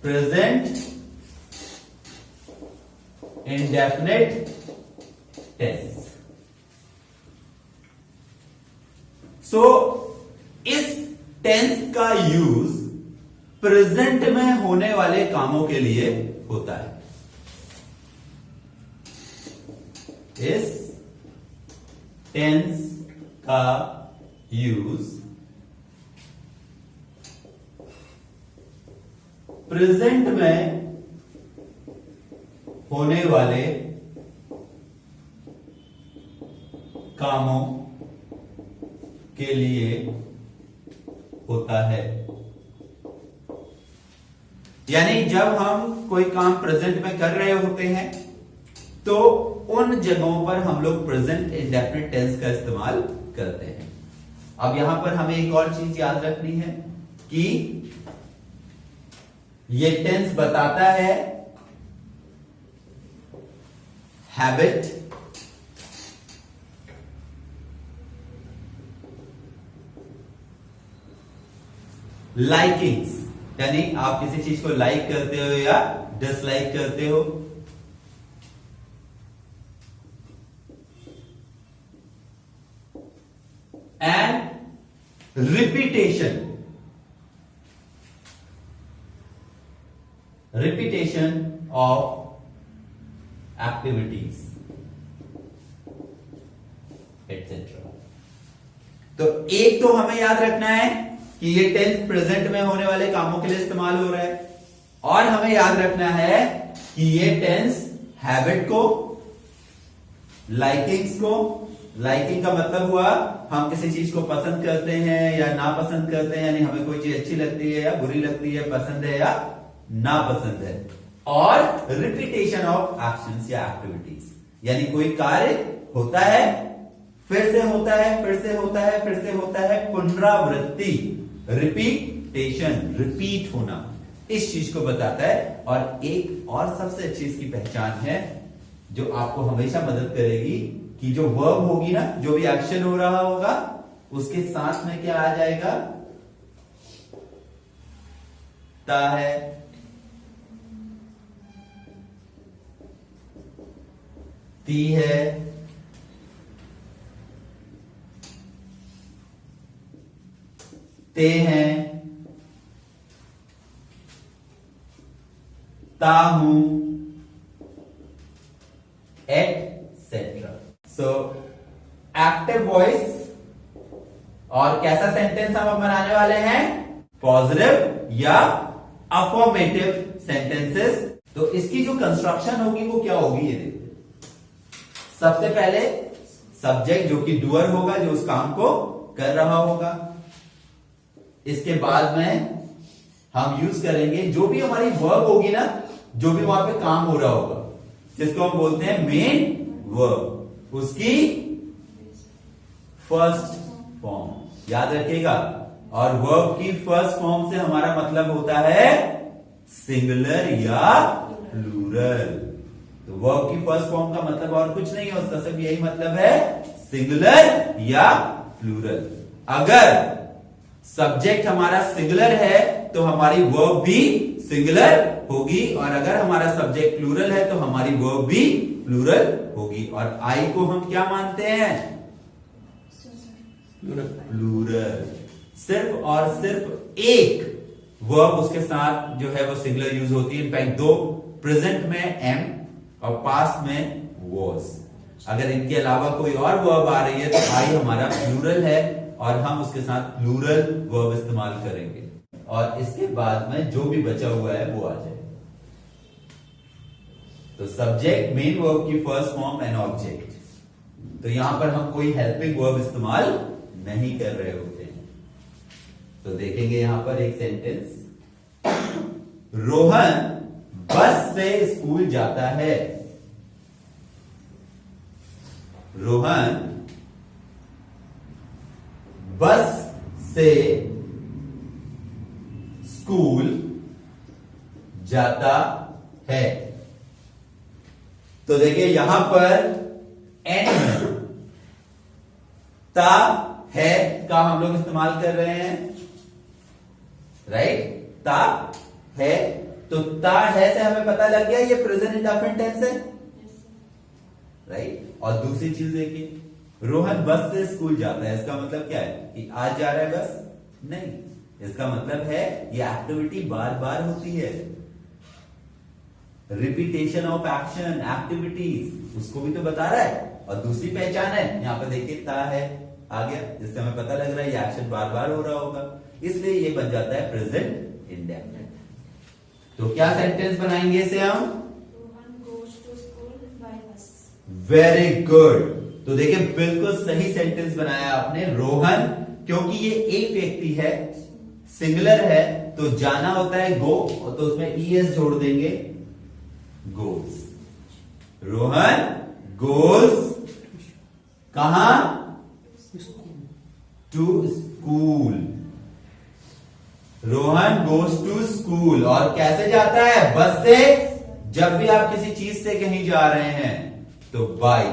Present indefinite tense. सो इस tense का use present में होने वाले कामों के लिए होता है। इस टेंस का यूज प्रेजेंट में होने वाले कामों के लिए होता है। यानी जब हम कोई काम प्रेजेंट में कर रहे होते हैं तो उन जगहों पर हम लोग प्रेजेंट इंडेफिनिट टेंस का इस्तेमाल करते हैं। अब यहां पर हमें एक और चीज याद रखनी है कि ये टेंस बताता है हैबिट, लाइकिंग्स, यानी आप किसी चीज को लाइक करते हो या डिसलाइक करते हो, and repetition of activities etcetera. तो एक तो हमें याद रखना है कि ये टेंस प्रेजेंट में होने वाले कामों के लिए इस्तेमाल हो रहा है, और हमें याद रखना है कि ये टेंस हैबिट को, लाइकिंग्स को, लाइकिंग का मतलब हुआ हम किसी चीज को पसंद करते हैं या नापसंद करते हैं, यानी हमें कोई चीज अच्छी लगती है या बुरी लगती है, पसंद है या नापसंद है, और रिपीटेशन ऑफ एक्शंस या एक्टिविटीज, यानी कोई कार्य होता है, फिर से होता है, फिर से होता है, फिर से होता है, पुनरावृत्ति, रिपीटेशन, रिपीट होना, इस चीज को बताता है। और एक और सबसे अच्छी इसकी पहचान है जो आपको हमेशा मदद करेगी कि जो वर्ब होगी ना, जो भी एक्शन हो रहा होगा उसके साथ में क्या आ जाएगा, ता है, ती है, ते हैं, ता हूं, एटसेट्रा। सो एक्टिव वॉइस, और कैसा सेंटेंस हम अब बनाने वाले हैं, पॉजिटिव या अफर्मेटिव सेंटेंसेस। तो इसकी जो कंस्ट्रक्शन होगी वो क्या होगी, ये देखिए। सबसे पहले सब्जेक्ट जो कि डूअर होगा, जो उस काम को कर रहा होगा। इसके बाद में हम यूज करेंगे जो भी हमारी वर्ब होगी ना, जो भी वहां पे काम हो रहा होगा, जिसको हम बोलते हैं मेन वर्ब, उसकी फर्स्ट फॉर्म, याद रखिएगा। और वर्ब की फर्स्ट फॉर्म से हमारा मतलब होता है सिंगुलर या प्लूरल। तो वर्ब की फर्स्ट फॉर्म का मतलब और कुछ नहीं है, उसका सिर्फ यही मतलब है सिंगुलर या प्लूरल। अगर सब्जेक्ट हमारा सिंगुलर है तो हमारी वर्ब भी सिंगुलर होगी, और अगर हमारा सब्जेक्ट प्लूरल है तो हमारी वर्ब भी प्लूरल होगी। और आई को हम क्या मानते हैं, प्लूरल। सिर्फ और सिर्फ एक वर्ब उसके साथ जो है वो सिंगुलर यूज होती है। इनफैक्ट दो, प्रेजेंट में एम और पास्ट में वॉज। अगर इनके अलावा कोई और वर्ब आ रही है तो आई हमारा प्लूरल है और हम उसके साथ प्लूरल वर्ब इस्तेमाल करेंगे, और इसके बाद में जो भी बचा हुआ है वो आ जाएगा। तो सब्जेक्ट, मेन वर्ब की फर्स्ट फॉर्म एंड ऑब्जेक्ट। तो यहां पर हम कोई हेल्पिंग वर्ब इस्तेमाल नहीं कर रहे होते हैं। तो देखेंगे यहां पर एक सेंटेंस, रोहन बस से स्कूल जाता है। रोहन बस से स्कूल जाता है। तो देखिए यहां पर एन ता है का हम लोग इस्तेमाल कर रहे हैं, राइट। ता है तो ता है से हमें पता लग गया ये प्रेजेंट इंडेफिनिट टेंस है, राइट। और दूसरी चीज देखिए, रोहन बस से स्कूल जाता है, इसका मतलब क्या है कि आज जा रहा है बस? नहीं, इसका मतलब है ये एक्टिविटी बार बार होती है, रिपीटेशन ऑफ एक्शन एक्टिविटीज, उसको भी तो बता रहा है। और दूसरी पहचान है, यहां पर देखिए ता है आ गया, जिससे हमें पता लग रहा है ये एक्शन बार बार हो रहा होगा, इसलिए ये बन जाता है प्रेजेंट इंडेफिनिट। तो क्या सेंटेंस बनाएंगे इसे हम? Rohan goes to school by bus. Very good. तो देखिए बिल्कुल सही सेंटेंस बनाया आपने, रोहन, क्योंकि ये एक व्यक्ति है, सिंगुलर है, तो जाना होता है गो, और तो उसमें ईएस जोड़ देंगे, गोज। रोहन गोज कहां? To school. Rohan goes to school. और कैसे जाता है? बस से। जब भी आप किसी चीज से कहीं जा रहे हैं तो by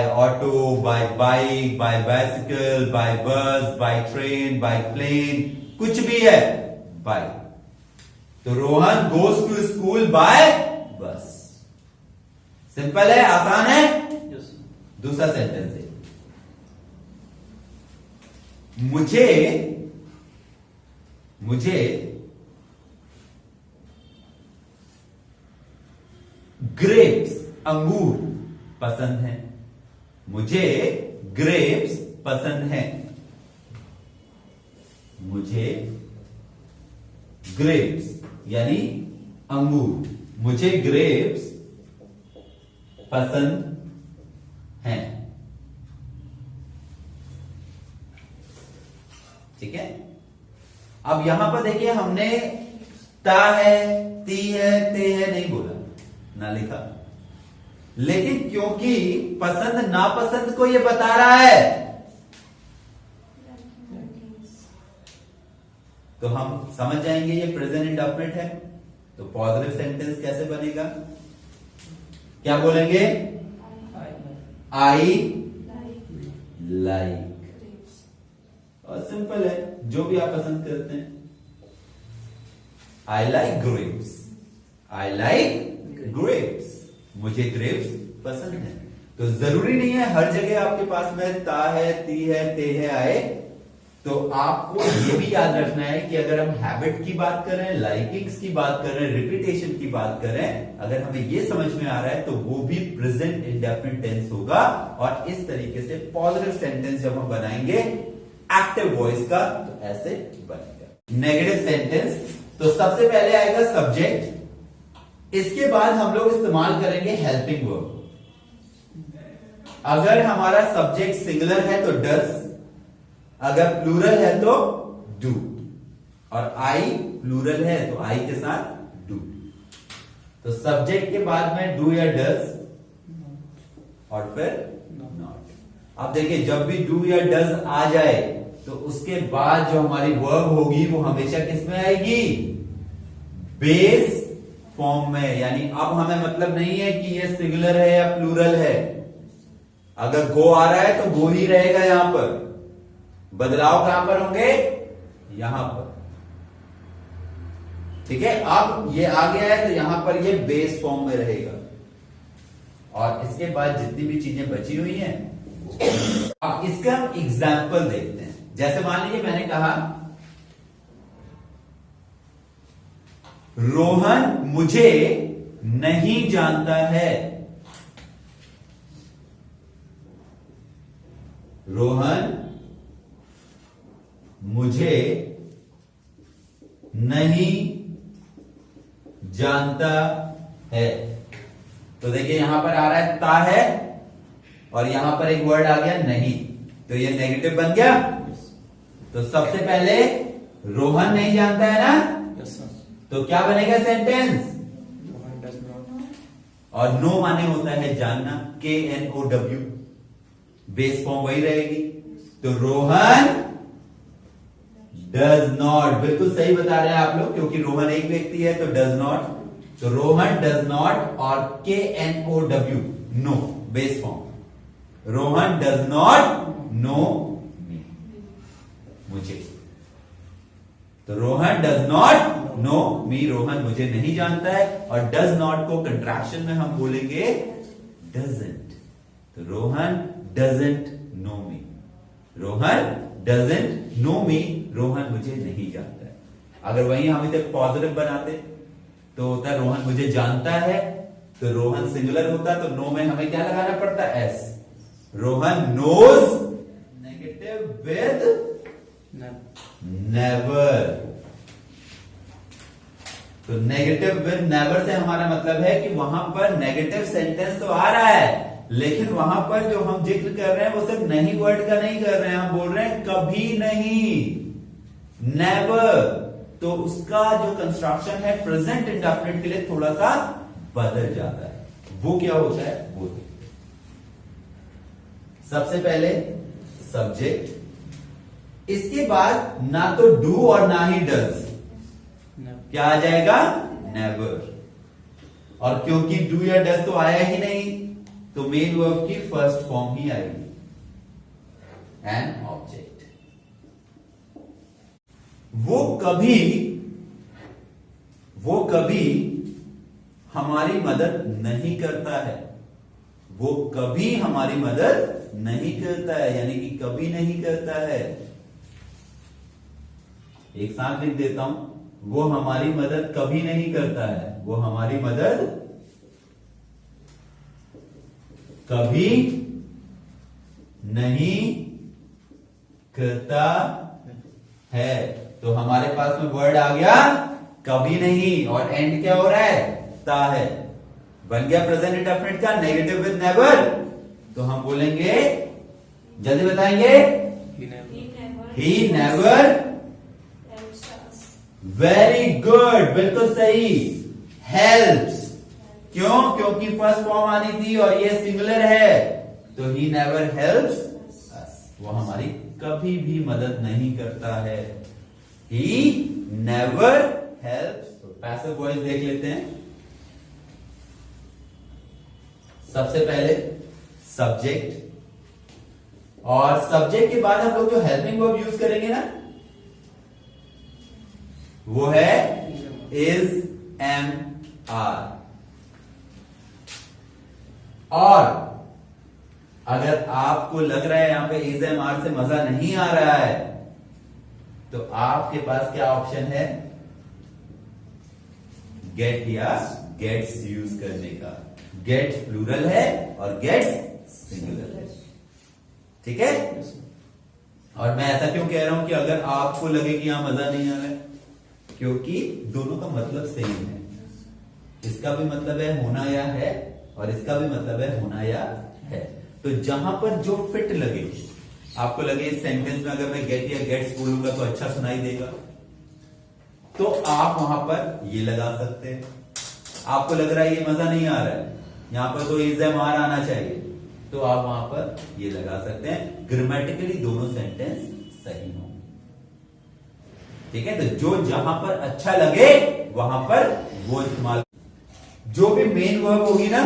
auto, by bike, by bicycle, by bus, by train, by plane, कुछ भी है बाय। तो Rohan goes to school by bus. Simple है, आसान है। दूसरा सेंटेंस है, मुझे ग्रेप्स अंगूर पसंद है। मुझे ग्रेप्स पसंद है। मुझे ग्रेप्स यानी अंगूर, मुझे ग्रेप्स पसंद हैं। ठीक है। अब यहां पर देखिए हमने ता है, ती है, ते है नहीं बोला, ना लिखा, लेकिन क्योंकि पसंद नापसंद को ये बता रहा है तो हम समझ जाएंगे ये प्रेजेंट इंडेफिनिट है। तो पॉजिटिव सेंटेंस कैसे बनेगा? क्या बोलेंगे? I like. और सिंपल है, जो भी आप पसंद करते हैं। I like grapes. I like grapes. मुझे ग्रेप्स पसंद है। तो जरूरी नहीं है हर जगह आपके पास में ता है, ती है, ते है आए। तो आपको ये भी याद रखना है कि अगर हम हैबिट की बात करें, लाइकिंग्स की बात करें, रिपीटेशन की बात करें, अगर हमें ये समझ में आ रहा है तो वो भी प्रेजेंट इंडेफिनिट टेंस होगा। और इस तरीके से पॉजिटिव सेंटेंस जब हम बनाएंगे एक्टिव वॉइस का तो ऐसे बनेगा। नेगेटिव सेंटेंस, तो सबसे पहले आएगा सब्जेक्ट, इसके बाद हम लोग इस्तेमाल करेंगे हेल्पिंग वर्ब। अगर हमारा सब्जेक्ट सिंगुलर है तो डज, अगर प्लूरल है तो डू, और आई प्लूरल है तो आई के साथ डू। तो सब्जेक्ट के बाद में डू या डज और फिर नॉट। अब देखिए जब भी डू या डज आ जाए तो उसके बाद जो हमारी वर्ब होगी वो हमेशा किस में आएगी? बेस फॉर्म में। यानी अब हमें मतलब नहीं है कि ये सिंगुलर है या प्लूरल है। अगर गो आ रहा है तो गो ही रहेगा, यहां पर बदलाव कहां पर होंगे? यहां पर। ठीक है, अब ये आ गया है तो यहां पर ये बेस फॉर्म में रहेगा। और इसके बाद जितनी भी चीजें बची हुई हैं, अब इसका हम एग्जाम्पल देखते हैं। जैसे मान लीजिए मैंने कहा रोहन मुझे नहीं जानता है। रोहन मुझे नहीं जानता है। तो देखिए यहां पर आ रहा है ता है और यहां पर एक वर्ड आ गया नहीं, तो ये नेगेटिव बन गया। तो सबसे पहले रोहन नहीं जानता है ना, तो क्या बनेगा सेंटेंस? और नो माने होता है जानना, KNOW, बेस फॉर्म वही रहेगी। तो रोहन डज नॉट, बिल्कुल सही बता रहे हैं आप लोग, क्योंकि रोहन एक व्यक्ति है तो डज नॉट। तो रोहन डज नॉट और KNOW, no, base form. Rohan does not know मी, मुझे। तो रोहन डज नॉट नो मी, रोहन मुझे नहीं जानता है। और डज नॉट को कंट्रैक्शन में हम बोलेंगे डजंट। तो Rohan doesn't know me, Rohan doesn't know मी, रोहन मुझे नहीं जानता है। अगर वही हम इसे पॉजिटिव बनाते तो होता रोहन मुझे जानता है, तो रोहन सिंगुलर होता, तो नो में हमें क्या लगाना पड़ता, S. Rohan knows, negative with never. तो नेगेटिव विद नेवर से हमारा मतलब है कि वहां पर नेगेटिव सेंटेंस तो आ रहा है, लेकिन वहां पर जो हम जिक्र कर रहे हैं वो सिर्फ नहीं वर्ड का नहीं कर रहे हैं, हम बोल रहे हैं कभी नहीं, नेवर। तो उसका जो कंस्ट्रक्शन है प्रेजेंट इंडेफिनिट के लिए थोड़ा सा बदल जाता है। वो क्या होता है वो देखिए। सबसे पहले सब्जेक्ट, इसके बाद ना तो डू और ना ही डज, क्या आ जाएगा, नेवर। और क्योंकि डू या डज तो आया ही नहीं, तो मेन वर्ब की फर्स्ट फॉर्म ही आएगी, एन ऑब्जेक्ट। वो कभी हमारी मदद नहीं करता है, वो कभी हमारी मदद नहीं करता है, यानी कि कभी नहीं करता है। एक साथ लिख देता हूं, वो हमारी मदद कभी नहीं करता है, वो हमारी मदद कभी नहीं करता है। तो हमारे पास में वर्ड आ गया कभी नहीं, और एंड क्या हो रहा है, ता है। बन गया प्रेजेंट इंडेफिनिट का नेगेटिव विद नेवर। तो हम बोलेंगे, जल्दी बताएंगे, ही नेवर। वेरी गुड, बिल्कुल सही, हेल्प्स। क्यों, क्योंकि फर्स्ट फॉर्म आनी थी और ये सिंगुलर है, तो ही नेवर हेल्प्स अस, वो हमारी कभी भी मदद नहीं करता है। He never helps. तो पैसिव वॉइस देख लेते हैं। सबसे पहले सब्जेक्ट, और सब्जेक्ट के बाद हम लोग जो हेल्पिंग वर्ब यूज करेंगे ना, वो है इज, एम, आर। और अगर आपको लग रहा है यहां पे इज, एम, आर से मजा नहीं आ रहा है, तो आपके पास क्या ऑप्शन है, गेट या गेट्स यूज करने का। गेट्स प्लूरल है और गेट्स सिंगुलर है, ठीक है। और मैं ऐसा क्यों कह रहा हूं कि अगर आपको लगे कि यहां मजा नहीं आ रहा है, क्योंकि दोनों का मतलब सेम है। इसका भी मतलब है होना या है, और इसका भी मतलब है होना या है। तो जहां पर जो फिट लगे, आपको लगे इस सेंटेंस में अगर मैं गेट या गेट्स बोलूंगा तो अच्छा सुनाई देगा, तो आप वहां पर ये लगा सकते हैं। आपको लग रहा है ये मजा नहीं आ रहा है, यहां पर तो इज, एम, आर आना चाहिए, तो आप वहां पर ये लगा सकते हैं। ग्रामेटिकली दोनों सेंटेंस सही होंगे, ठीक है। तो जो जहां पर अच्छा लगे वहां पर वो इस्तेमाल। जो भी मेन वर्ब होगी ना,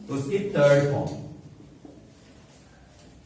उसकी थर्ड फॉर्म।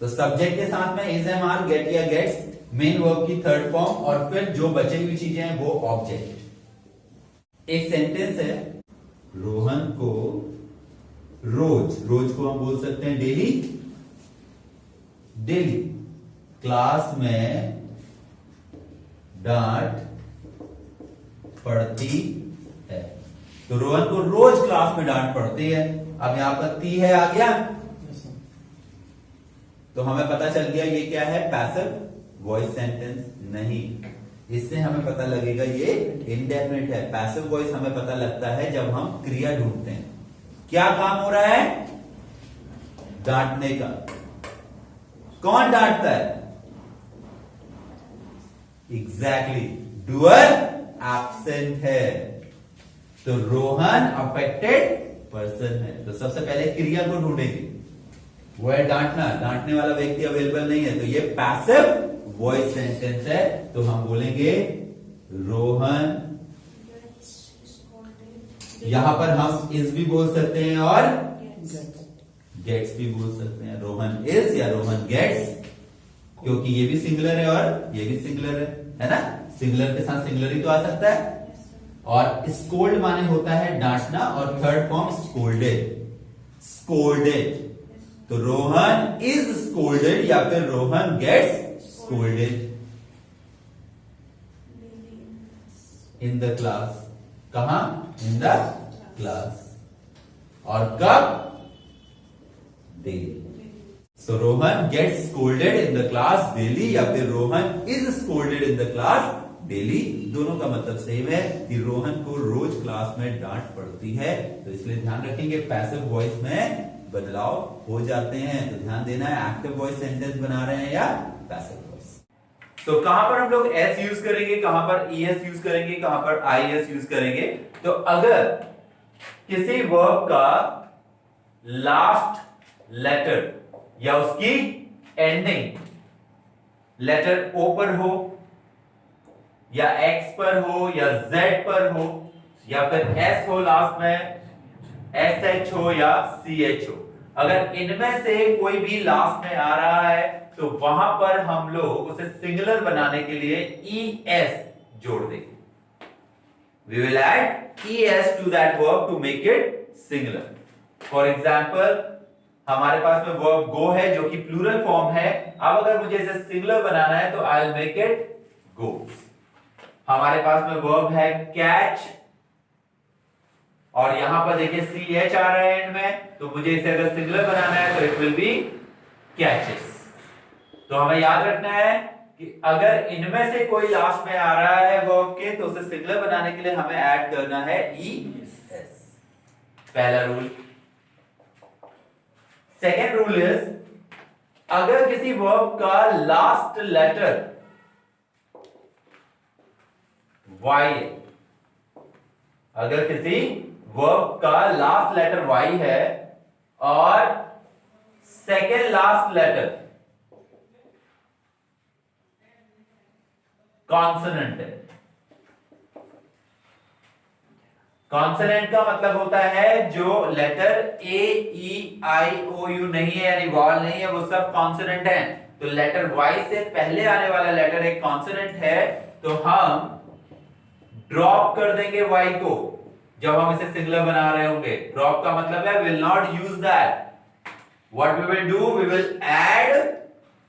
तो सब्जेक्ट के साथ में इज, एम, आर, गेट या गेट्स, मेन वर्ब की थर्ड फॉर्म, और फिर जो बची हुई चीजें हैं वो ऑब्जेक्ट। एक सेंटेंस है, रोहन को रोज, रोज को हम बोल सकते हैं डेली, डेली क्लास में डांट पड़ती है। तो रोहन को रोज क्लास में डांट पड़ती है। अब यहां पर ती है आ गया, तो हमें पता चल गया ये क्या है, पैसिव वॉइस सेंटेंस नहीं। इससे हमें पता लगेगा ये इंडेफिनिट है। पैसिव वॉइस हमें पता लगता है जब हम क्रिया ढूंढते हैं। क्या काम हो रहा है, डांटने का। कौन डांटता है, एग्जैक्टली, डूअर एब्सेंट है, तो रोहन अफेक्टेड पर्सन है। तो सबसे पहले क्रिया को ढूंढेंगे, वो है डांटना, डांटने वाला व्यक्ति अवेलेबल नहीं है, तो ये पैसिव वॉइस सेंटेंस है। तो हम बोलेंगे रोहन, यहां पर हम इज भी बोल सकते हैं और गेट्स भी बोल सकते हैं। रोहन इज या रोहन गेट्स, क्योंकि ये भी सिंगुलर है और ये भी सिंगुलर है ना। सिंगुलर के साथ सिंगुलर ही तो आ सकता है। और स्कोल्ड माने होता है डांटना, और थर्ड फॉर्म स्कोल्डेड। स्कोल्डेड, तो रोहन इज स्कोल्डेड या फिर Rohan gets scolded in the class. कहां? In the class. और कब? Daily. So Rohan gets scolded in the class daily या फिर Rohan is scolded in the class daily. दोनों का मतलब सेम है कि रोहन को रोज क्लास में डांट पड़ती है। तो इसलिए ध्यान रखेंगे पैसिव वॉइस में बदलाव हो जाते हैं, तो ध्यान देना है एक्टिव वॉइस सेंटेंस बना रहे हैं या पैसिव वॉइस। तो कहां पर हम लोग एस यूज करेंगे, कहां पर ईएस यूज करेंगे, कहां पर आईएस यूज करेंगे। तो अगर किसी वर्ब का लास्ट लेटर या उसकी एंडिंग लेटर ओ पर हो या एक्स पर हो या जेड पर हो या फिर एस हो लास्ट में, एस एच हो या सी एच हो, अगर इनमें से कोई भी लास्ट में आ रहा है तो वहां पर हम लोग उसे सिंगुलर बनाने के लिए ई एस जोड़ देंगे। We will add E S to that verb to make it singular. For example हमारे पास में वर्ब गो है जो कि प्लूरल फॉर्म है। अब अगर मुझे इसे सिंगुलर बनाना है तो I will make it goes. हमारे पास में वर्ब है कैच और यहां पर देखिए सी एच आ रहा है एंड में, तो मुझे इसे अगर सिंगुलर बनाना है तो इट विल बी कैचेस। तो हमें याद रखना है कि अगर इनमें से कोई लास्ट में आ रहा है वर्ब के तो उसे सिंगुलर बनाने के लिए हमें ऐड करना है ई एस। पहला रूल। सेकेंड रूल इज अगर किसी वर्ब का लास्ट लेटर वाई है, अगर किसी वर्ब का लास्ट लेटर वाई है और सेकेंड लास्ट लेटर कॉन्सोनेंट है। कॉन्सोनेंट का मतलब होता है जो letter A E I O you नहीं है यानी वॉल नहीं है, वो सब कॉन्सोनेंट है। तो लेटर वाई से पहले आने वाला लेटर एक कॉन्सोनेंट है, तो हम ड्रॉप कर देंगे वाई को जब हम इसे सिंगुलर बना रहे होंगे। ड्रॉप का मतलब है will not use that. What we will do, we will add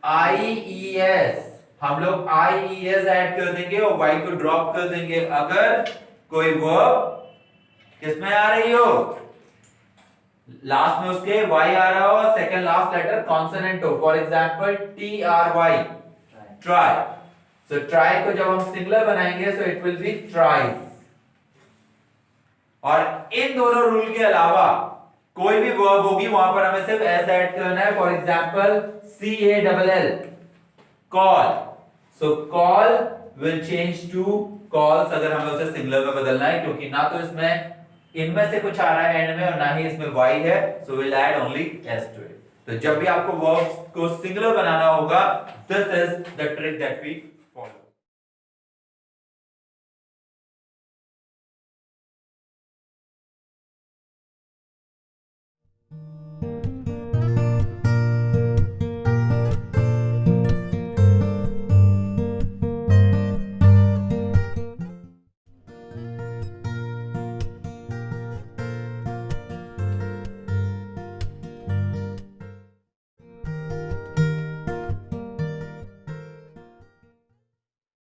I E S. हम लोग आई ई एस ऐड कर देंगे और वाई को ड्रॉप कर देंगे अगर कोई वर्ब किसमें आ रही हो, लास्ट में उसके वाई आ रहा हो, सेकंड लास्ट लेटर कॉन्सोनेंट हो। For example T R Y, try. So try को जब हम सिंगुलर बनाएंगे so it will be tries. और इन दोनों रूल के अलावा कोई भी वर्ब होगी वहां पर हमें सिर्फ एस ऐड करना है। For example C A double L, call. So call will change to calls अगर हमें उसे सिंगुलर में बदलना है, क्योंकि ना तो इसमें इनमें से कुछ आ रहा है एंड में और ना ही इसमें वाई है। So will add only S to it. तो जब भी आपको वर्ब्स को सिंगुलर बनाना होगा, this is the trick that we